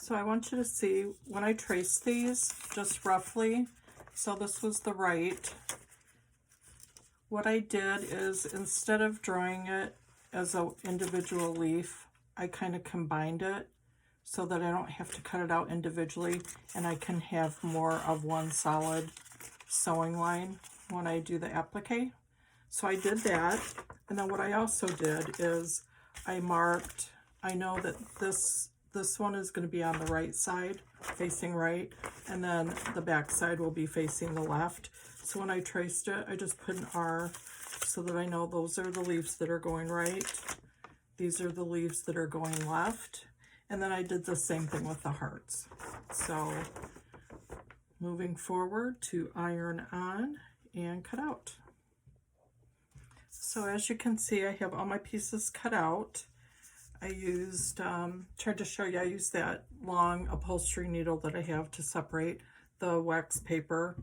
So I want you to see when I trace these, just roughly, so this was the right. What I did is instead of drawing it as an individual leaf, I kind of combined it so that I don't have to cut it out individually and I can have more of one solid sewing line when I do the applique. So I did that, and then what I also did is I marked, I know that this one is going to be on the right side, facing right, and then the back side will be facing the left. So when I traced it, I just put an R so that I know those are the leaves that are going right. These are the leaves that are going left. And then I did the same thing with the hearts. So moving forward to iron on and cut out. So as you can see, I have all my pieces cut out. I used, tried to show you, I used that long upholstery needle that I have to separate the wax paper,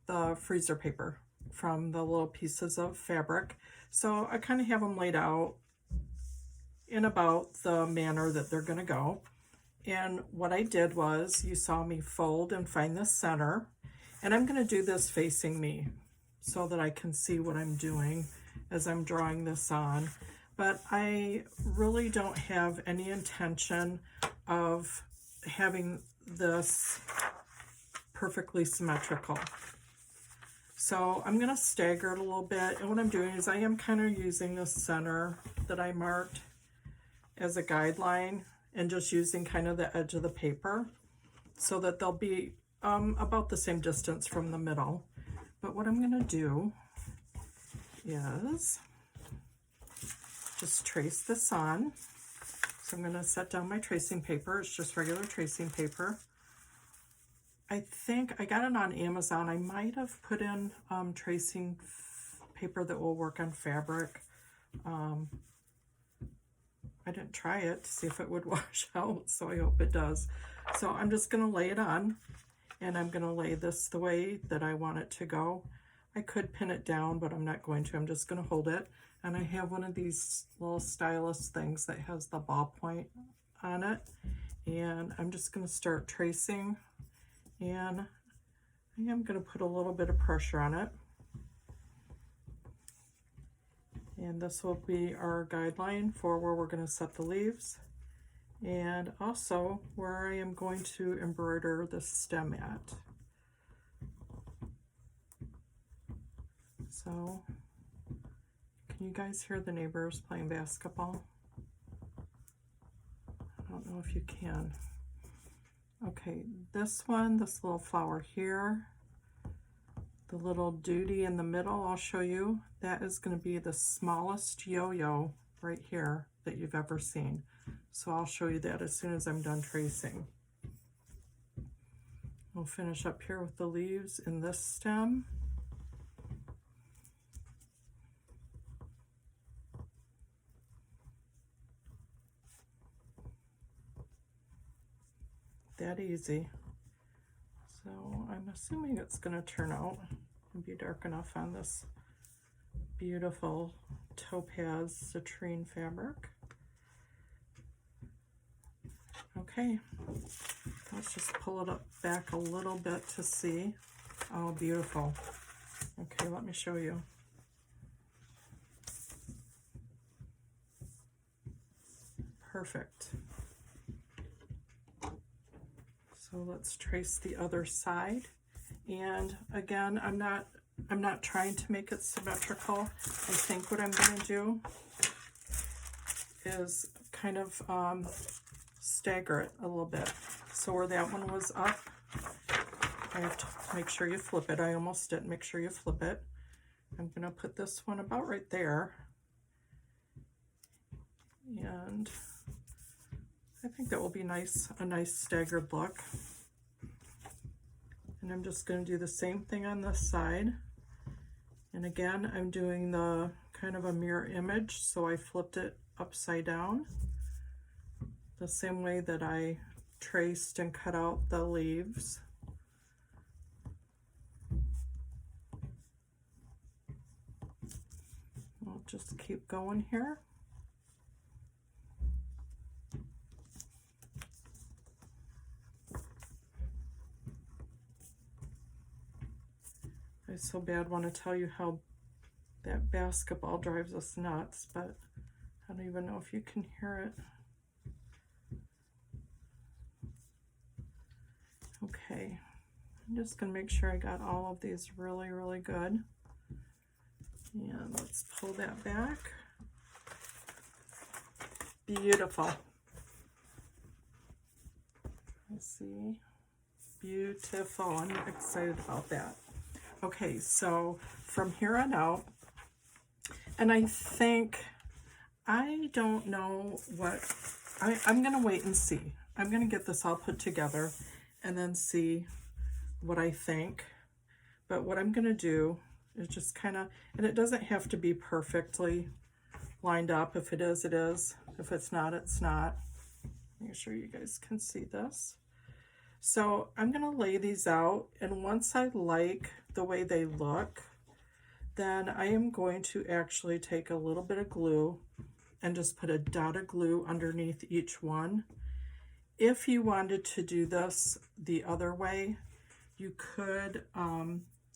the freezer paper from the little pieces of fabric. So I kind of have them laid out in about the manner that they're going to go. And what I did was, you saw me fold and find the center, and I'm going to do this facing me so that I can see what I'm doing as I'm drawing this on. But I really don't have any intention of having this perfectly symmetrical. So I'm going to stagger it a little bit, and what I'm doing is I am kind of using the center that I marked as a guideline and just using kind of the edge of the paper so that they'll be about the same distance from the middle. But what I'm going to do is just trace this on. So I'm going to set down my tracing paper. It's just regular tracing paper. I think I got it on Amazon. I might have put in tracing paper that will work on fabric. I didn't try it to see if it would wash out, so I hope it does. So I'm just going to lay it on, and I'm going to lay this the way that I want it to go. I could pin it down, but I'm not going to. I'm just going to hold it. And I have one of these little stylus things that has the ballpoint on it. And I'm just going to start tracing. And I am going to put a little bit of pressure on it. And this will be our guideline for where we're going to set the leaves. And also where I am going to embroider the stem at. So, can you guys hear the neighbors playing basketball? I don't know if you can. Okay, this one, this little flower here, the little duty in the middle, I'll show you. That is going to be the smallest yo-yo right here that you've ever seen. So I'll show you that as soon as I'm done tracing. We'll finish up here with the leaves in this stem. That easy. So I'm assuming it's going to turn out and be dark enough on this beautiful topaz citrine fabric. Okay, let's just pull it up back a little bit to see. Oh, beautiful. Okay, let me show you. Perfect. So let's trace the other side. And again, I'm not trying to make it symmetrical. I think what I'm going to do is kind of stagger it a little bit. So where that one was up, I have to make sure you flip it. I almost didn't. Make sure you flip it. I'm going to put this one about right there. And I think that will be nice, a nice staggered look. And I'm just going to do the same thing on this side. And again, I'm doing the kind of a mirror image, so I flipped it upside down the same way that I traced and cut out the leaves. I'll just keep going here. I so bad want to tell you how that basketball drives us nuts, but I don't even know if you can hear it. Okay, I'm just going to make sure I got all of these really, really good. And let's pull that back. Beautiful. Let's see. Beautiful. I'm excited about that. Okay, so from here on out, and I think, I don't know what, I'm going to wait and see. I'm going to get this all put together and then see what I think. But what I'm going to do is just kind of, and it doesn't have to be perfectly lined up. If it is, it is. If it's not, it's not. Make sure you guys can see this. So I'm going to lay these out, and once I like the way they look, then I am going to actually take a little bit of glue and just put a dot of glue underneath each one. If you wanted to do this the other way, you could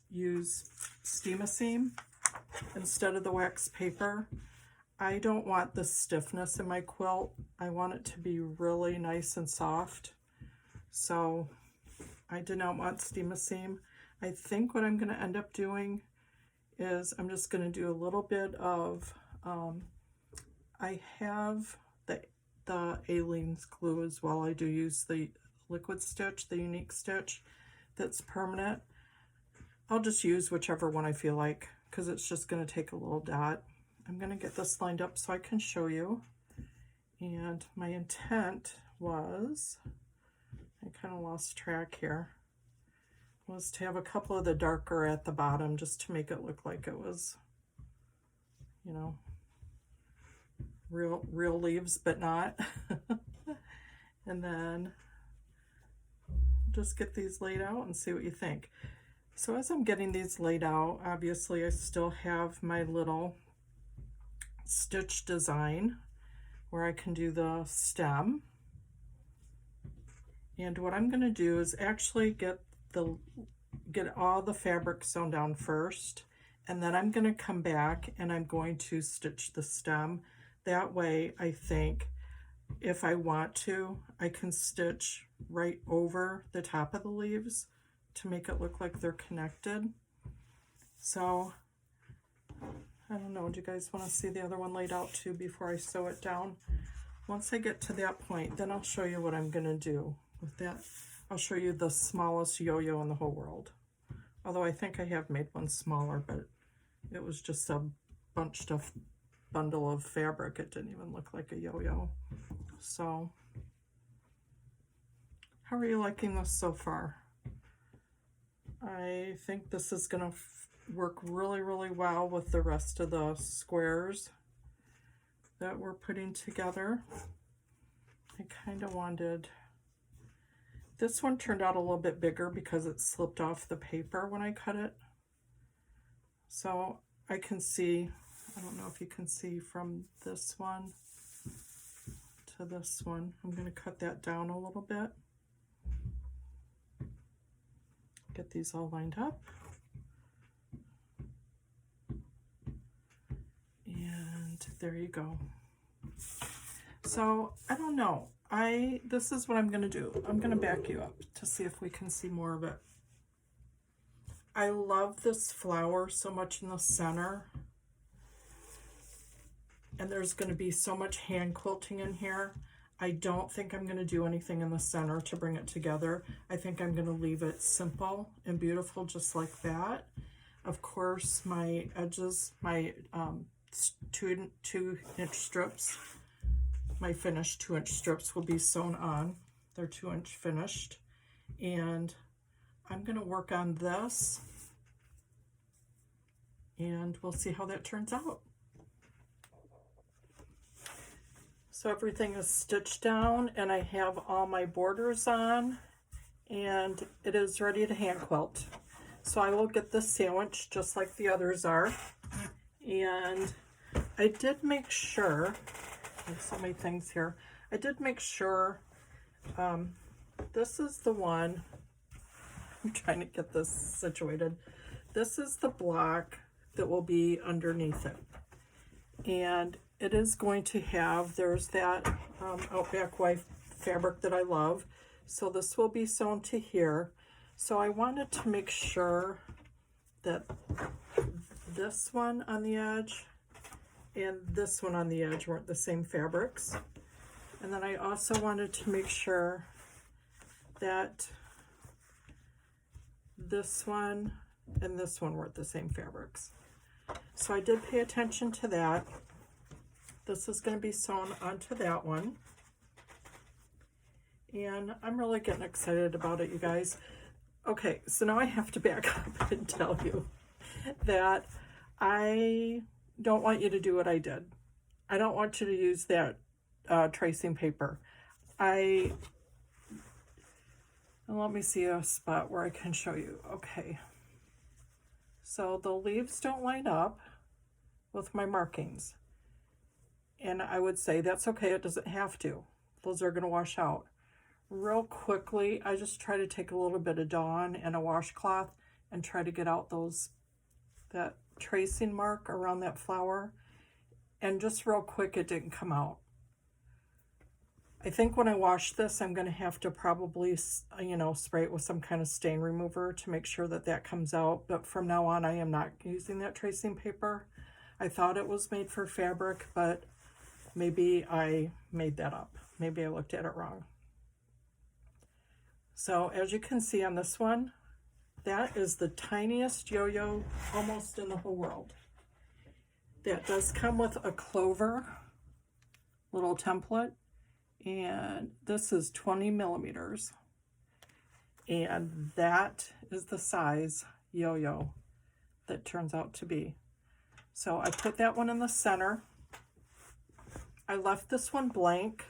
use Steam-A-Seam instead of the wax paper. I don't want the stiffness in my quilt. I want it to be really nice and soft. So I did not want Steam-A-Seam. I think what I'm going to end up doing is I'm just going to do a little bit of, I have the Aleene's glue as well. I do use the liquid stitch, the unique stitch that's permanent. I'll just use whichever one I feel like, because it's just going to take a little dot. I'm going to get this lined up so I can show you. And my intent was, I kind of lost track here, was to have a couple of the darker at the bottom just to make it look like it was, you know, real leaves, but not. And then just get these laid out and see what you think. So as I'm getting these laid out, obviously I still have my little stitch design where I can do the stem. And what I'm going to do is actually get all the fabric sewn down first, and then I'm going to come back and I'm going to stitch the stem. That way, I think if I want to, I can stitch right over the top of the leaves to make it look like they're connected. So I don't know, do you guys want to see the other one laid out too before I sew it down? Once I get to that point, then I'll show you what I'm going to do with that. I'll show you the smallest yo-yo in the whole world. Although I think I have made one smaller, but it was just a bunched up bundle of fabric. It didn't even look like a yo-yo. So, how are you liking this so far? I think this is going to work really, really well with the rest of the squares that we're putting together. I kind of wanted, this one turned out a little bit bigger because it slipped off the paper when I cut it. So I can see, I don't know if you can see from this one to this one. I'm going to cut that down a little bit. Get these all lined up. And there you go. So I don't know. This is what I'm going to do. I'm going to back you up to see if we can see more of it. I love this flower so much in the center. And there's going to be so much hand quilting in here. I don't think I'm going to do anything in the center to bring it together. I think I'm going to leave it simple and beautiful just like that. Of course, my edges, my 2-inch strips, my finished 2-inch strips will be sewn on. They're 2-inch finished. And I'm going to work on this and we'll see how that turns out. So everything is stitched down and I have all my borders on and it is ready to hand quilt. So I will get this sandwiched just like the others are. And I did make sure, there's so many things here. I did make sure, this is the one, I'm trying to get this situated. this is the block that will be underneath it. And it is going to have, there's that Outback Wife fabric that I love. So this will be sewn to here. So I wanted to make sure that this one on the edge and this one on the edge weren't the same fabrics. And then I also wanted to make sure that this one and this one weren't the same fabrics. So I did pay attention to that. This is going to be sewn onto that one. And I'm really getting excited about it, you guys. Okay, so now I have to back up and tell you that I don't want you to do what I did. I don't want you to use that tracing paper. And let me see a spot where I can show you. Okay. So the leaves don't line up with my markings. And I would say that's okay, it doesn't have to. Those are going to wash out. Real quickly, I just try to take a little bit of Dawn and a washcloth and try to get out that tracing mark around that flower. And just real quick, it didn't come out. I think when I wash this, I'm going to have to probably, spray it with some kind of stain remover to make sure that that comes out. But from now on, I am not using that tracing paper. I thought it was made for fabric, but maybe I made that up. Maybe I looked at it wrong. So as you can see on this one, that is the tiniest yo-yo almost in the whole world. That does come with a clover little template. And this is 20 millimeters. And that is the size yo-yo that turns out to be. So I put that one in the center. I left this one blank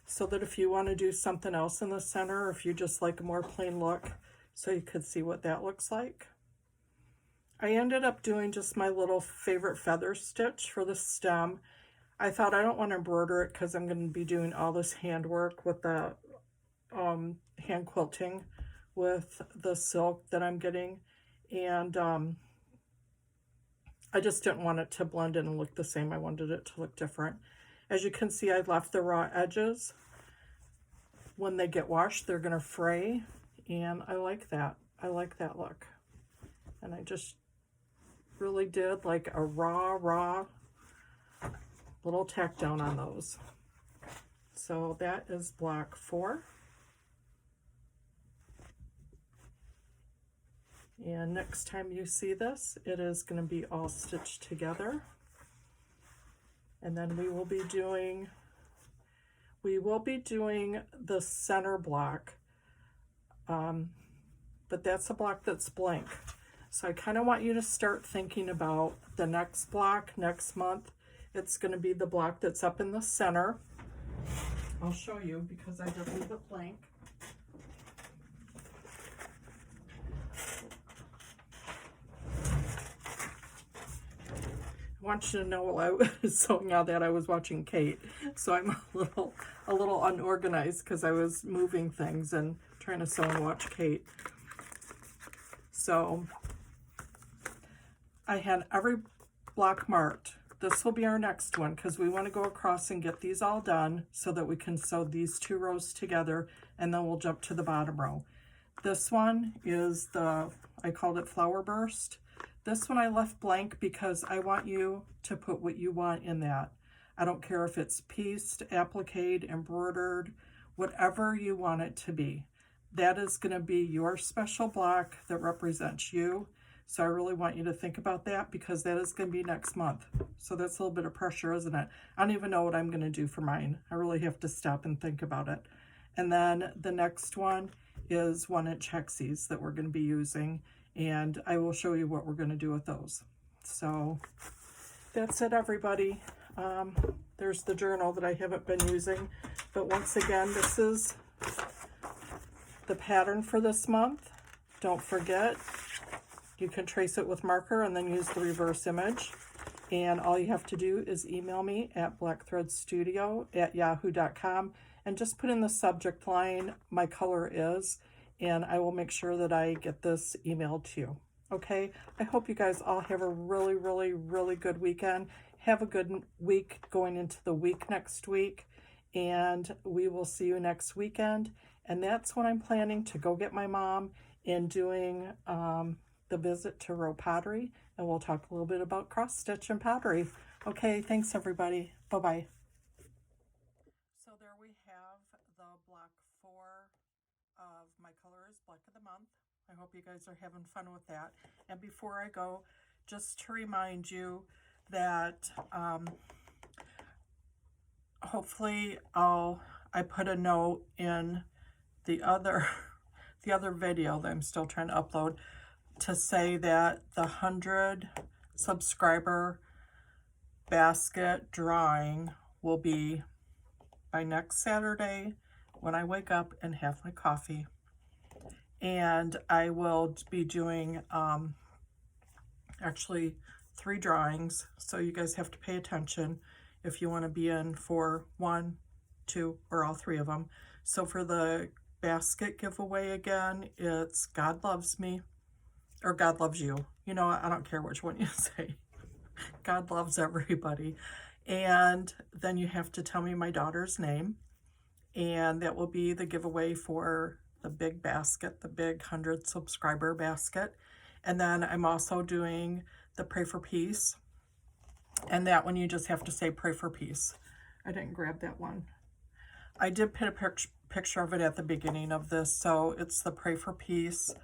so that if you want to do something else in the center, or if you just like a more plain look, so you could see what that looks like. I ended up doing just my little favorite feather stitch for the stem. I thought I don't want to embroider it because I'm going to be doing all this handwork with the hand quilting with the silk that I'm getting. And I just didn't want it to blend in and look the same. I wanted it to look different. As you can see, I left the raw edges. When they get washed, they're going to fray. And I like that. I like that look. And I just really did like a raw little tack down on those. So that is block 4. And next time you see this, it is going to be all stitched together. And then we will be doing the center block. But that's a block that's blank. So I kind of want you to start thinking about the next block next month. It's going to be the block that's up in the center. I'll show you because I did leave it blank. I want you to know while I was sewing all that I was watching Kate. So I'm a little unorganized because I was moving things and trying to sew and watch Kate. So I had every block marked. This will be our next one because we want to go across and get these all done so that we can sew these 2 rows together, and then we'll jump to the bottom row. This one is I called it Flower Burst. This one I left blank because I want you to put what you want in that. I don't care if it's pieced, appliqued, embroidered, whatever you want it to be. That is going to be your special block that represents you. So I really want you to think about that because that is going to be next month. So that's a little bit of pressure, isn't it? I don't even know what I'm going to do for mine. I really have to stop and think about it. And then the next one is 1-inch hexies that we're going to be using. And I will show you what we're going to do with those. So that's it, everybody. There's the journal that I haven't been using. But once again, this is the pattern for this month. Don't forget, you can trace it with marker and then use the reverse image. And all you have to do is email me at blackthreadstudio@yahoo.com and just put in the subject line, my color is, and I will make sure that I get this emailed to you. Okay, I hope you guys all have a really, really, really good weekend. Have a good week going into the week next week, and we will see you next weekend. And that's when I'm planning to go get my mom and doing the visit to Row Pottery, and we'll talk a little bit about cross stitch and pottery. Okay, thanks everybody. Bye-bye. So there we have the block 4 of my colors, Black of the Month. I hope you guys are having fun with that. And before I go, just to remind you that hopefully I put a note in the other video that I'm still trying to upload to say that the 100 subscriber basket drawing will be by next Saturday when I wake up and have my coffee. And I will be doing actually 3 drawings, so you guys have to pay attention if you want to be in for 1, 2, or all 3 of them. So for the basket giveaway again, it's God loves me, or God loves you. You know, I don't care which one you say. God loves everybody. And then you have to tell me my daughter's name, and that will be the giveaway for the big basket, the big 100 subscriber basket. And then I'm also doing the Pray for Peace, and that one you just have to say pray for peace. I didn't grab that one. I did put a picture of it at the beginning of this, so it's the Pray for Peace.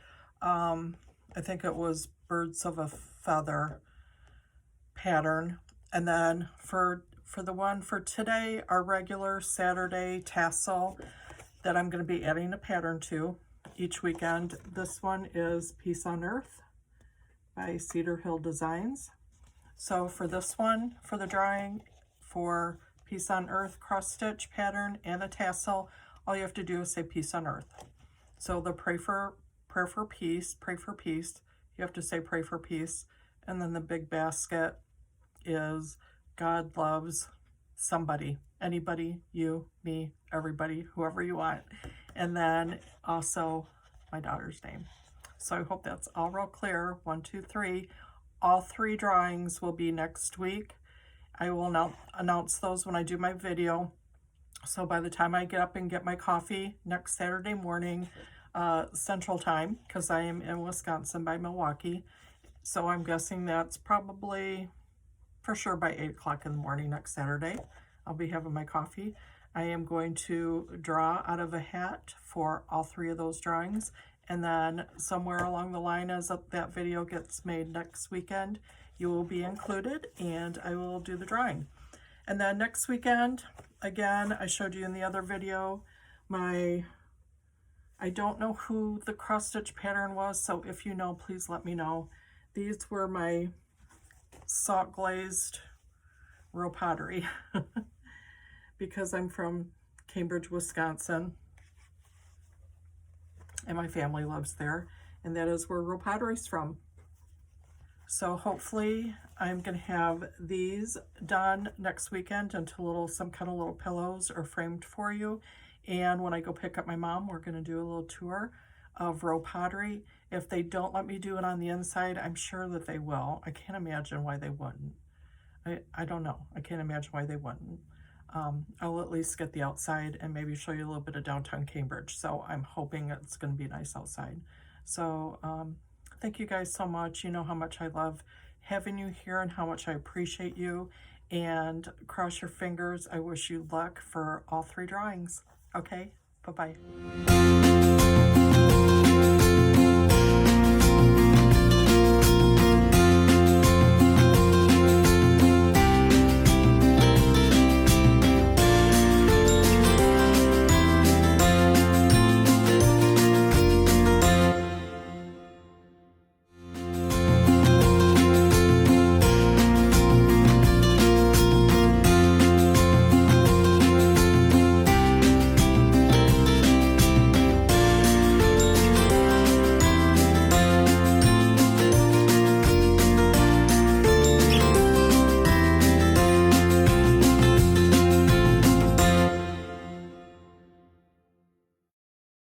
I think it was Birds of a Feather pattern. And then for the one for today, our regular Saturday tassel that I'm going to be adding a pattern to each weekend, this one is Peace on Earth by Cedar Hill Designs. So for this one, for the drawing, for Peace on Earth cross stitch pattern and the tassel, all you have to do is say Peace on Earth. So the pray for peace, you have to say pray for peace. And then the big basket is God loves somebody, anybody, you, me, everybody, whoever you want. And then also my daughter's name. So I hope that's all real clear. 1, 2, 3. All 3 drawings will be next week. I will now announce those when I do my video. So by the time I get up and get my coffee next Saturday morning, Central Time, because I am in Wisconsin by Milwaukee. So I'm guessing that's probably for sure by 8 o'clock in the morning next Saturday. I'll be having my coffee. I am going to draw out of a hat for all 3 of those drawings. And then somewhere along the line, as that video gets made next weekend, you will be included and I will do the drawing. And then next weekend, again, I showed you in the other video, I don't know who the cross stitch pattern was, so if you know, please let me know. These were my salt glazed Row Pottery because I'm from Cambridge, Wisconsin, and my family lives there, and that is where Row Pottery's from. So hopefully I'm going to have these done next weekend into some kind of little pillows or framed for you. And when I go pick up my mom, we're going to do a little tour of Row Pottery. If they don't let me do it on the inside, I'm sure that they will. I can't imagine why they wouldn't. I don't know. I can't imagine why they wouldn't. I'll at least get the outside and maybe show you a little bit of downtown Cambridge. So I'm hoping it's going to be nice outside. So thank you guys so much. You know how much I love having you here and how much I appreciate you. And cross your fingers. I wish you luck for all 3 drawings. Okay, bye-bye.